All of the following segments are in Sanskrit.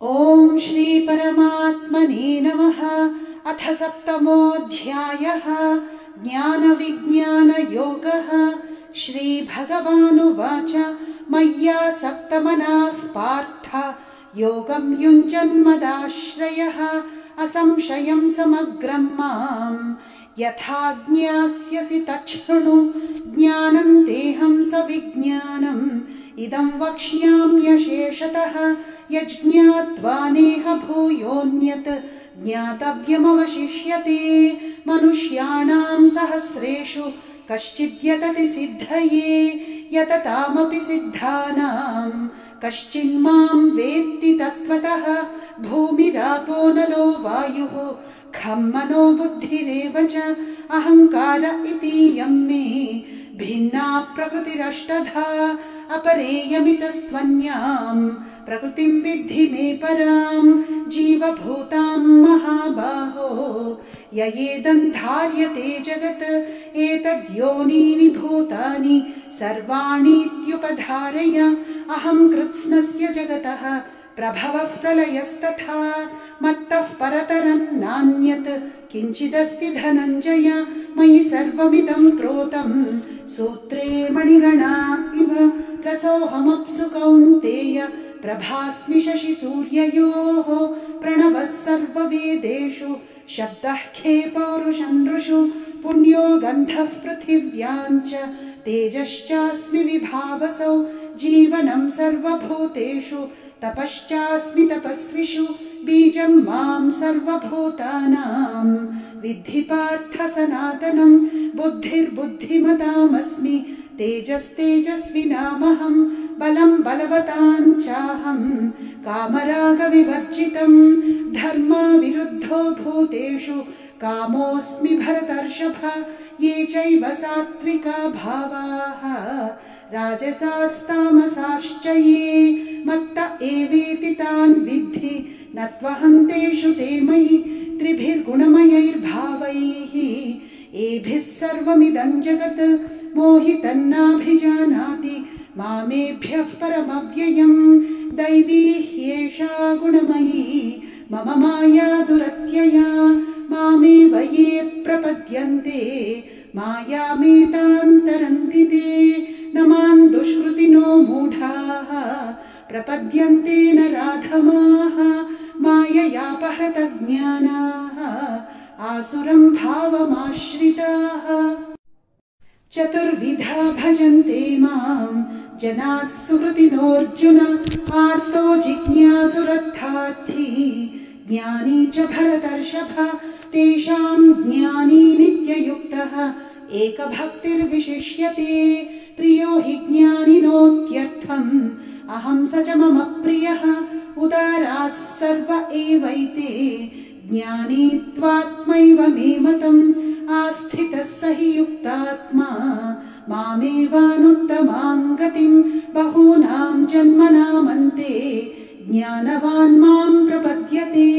ओम श्री परमात्मने नमः। अथ सप्तमोऽध्यायः ज्ञान विज्ञान योगः। श्री भगवानुवाच मय्यासक्तमनः पार्थ योगं युञ्जन्मदाश्रयः असंशयं समग्रं मां यथा ज्ञास्यसि तच्छृणु। ज्ञानं तेऽहं सविज्ञानम् इदं वक्ष्याम्यशेषतः यज्ज्ञात्वा नेह भूयोऽन्यत् ज्ञातव्यमवशिष्यते। मनुष्याणां सहस्रेषु कश्चिद्यतति सिद्धये यततामपि सिद्धानां कश्चिन्मां वेत्ति तत्त्वतः। भूमिरापो नलो वायुः खं मनो बुद्धिरेव च अहङ्कार इतीयं मे भिन्ना प्रकृतिरष्टधा। अपरेयमितस्त्वन्यां प्रकृतिं विद्धि मे परां जीवभूतां महाबाहो ययेदन्धार्यते जगत् एतद्योनीनि भूतानि सर्वाणीत्युपधारय। अहं कृत्स्नस्य जगतः प्रभवः प्रलयस्तथा मत्तः परतरं नान्यत् किञ्चिदस्ति धनञ्जय। मयि सर्वमिदं प्रोतं सूत्रे मणिगणा इव रसोऽहमप्सु कौन्तेय प्रभास्मि शशिसूर्ययोः। प्रणवः सर्ववेदेषु शब्दः खे पौरुषं नृषु पुण्यो गन्धः पृथिव्यां च तेजश्चास्मि विभावसौ। जीवनं सर्वभूतेषु तपश्चास्मि तपस्विषु बीजं मां सर्वभूतानां विद्धि पार्थ सनातनं। बुद्धिर्बुद्धिमतामस्मि तेजस्तेजस्विनामहं बलं बलवतां चाहं कामरागविवर्जितं। धर्मविरुद्धो भूतेषु कामोऽस्मि भरतर्षभ। ये चैव सात्विका भावाः राजसास्तामसाश्च ये मत्त एवेति तान् विद्धि न त्वहं तेषु ते मयि। त्रिभिर्गुणमयैर्भावैः एभिः सर्वमिदं जगत् मोहितन्नाभिजानाति मामेभ्यः परमव्ययम्। दैवी ह्येषा गुणमयी मम माया दुरत्यया मामेव ये प्रपद्यन्ते मायामेतां तरन्ति ते। न मां दुष्कृतिनो मूढाः प्रपद्यन्ते नराधमाः माययापहृतज्ञानाः आसुरं भावमाश्रिताः। चतुर्विधा भजन्ते मां जनाः सुकृतिनोऽर्जुन। आर्तो जिज्ञासुरर्थार्थी ज्ञानी च भरतर्षभ। तेषां ज्ञानी नित्ययुक्तः एकभक्तिर्विशिष्यते। प्रियो हि ज्ञानिनोत्यर्थम् अहं स च मम प्रियः। उदाराः सर्व एवैते ज्ञानी त्वात्मैव मे मतम्। आस्थितः स हि युक्तात्मा मामेवानुत्तमां गतिं। बहूनां जन्मनामन्ते ज्ञानवान् मां प्रपद्यते।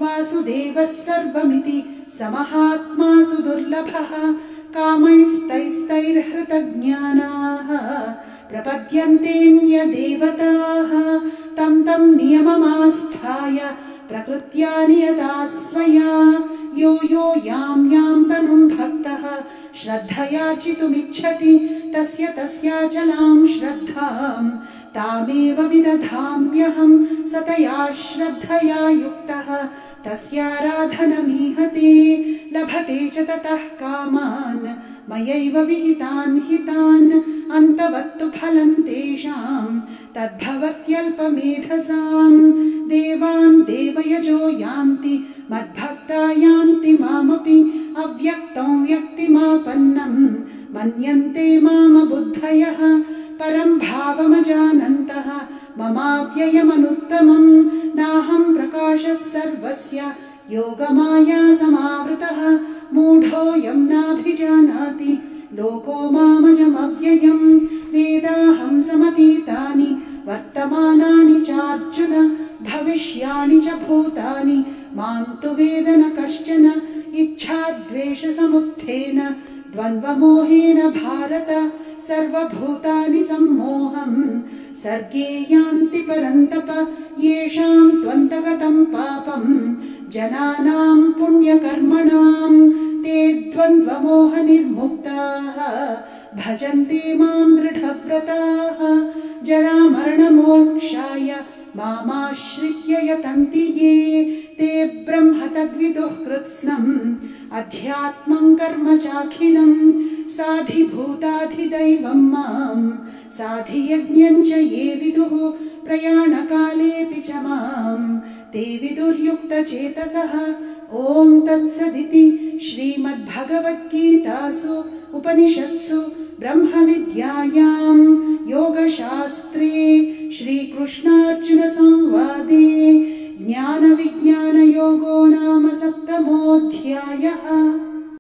वासुदेवः सर्वमिति समहात्मा सुदुर्लभः। कामैस्तैस्तैर्हृतज्ञानाः प्रपद्यन्तेऽन्यदेवताः। तं तं नियममास्थाय प्रकृत्या नियता स्वया। यो यो यां यां तनुं भक्तः श्रद्धयार्चितुमिच्छति तस्य तस्याचलां श्रद्धां तामेव विदधाम्यहं। सतया श्रद्धया युक्तः तस्याराधनमीहते। लभते च ततः कामान् मयैव विहितान् हितान्। अन्तवत्तु फलं तेषां तद्भवत्यल्पमेधसां। देवान् देवयजो यान्ति मद्भक्ता यान्ति मामपि। अव्यक्तं व्यक्तिमापन्नं मन्यन्ते मामबुद्धयः। परं भावमजानन्तः ममाव्ययमनुत्तमं। नाहं प्रकाशः सर्वस्य योगमाया समावृतः। मूढोऽयं नाभिजानाति लोको मामजमव्ययं। वेदाहं समतीतानि वर्तमानानि चार्जुन भविष्याणि च भूतानि मां तु वेद न कश्चन। इच्छाद्वेषसमुत्थेन द्वन्द्वमोहेन भारत सर्वभूतानि सम्मोहं सर्गे यान्ति परन्तप येषां त्वन्तगतं पापं जनानां पुण्यकर्मणां ते द्वन्द्वमोहनिर्मुक्ताः भजन्ते मां दृढव्रताः जरामरणमोक्षाय मामाश्रित्य यतन्ति ये ते ब्रह्म तद्विदुः कृत्स्नम् अध्यात्मं कर्म चाखिलं साधिभूताधिदैवं मां साधियज्ञं च ये विदुः प्रयाणकालेऽपि च मां ते विदुर्युक्तचेतसः। ॐ तत्सदिति श्रीमद्भगवद्गीतासु उपनिषत्सु ब्रह्मविद्यायां योगशास्त्रे श्रीकृष्णार्जुनसंवादे ज्ञानविज्ञानयोगो नाम 7मोऽध्यायः।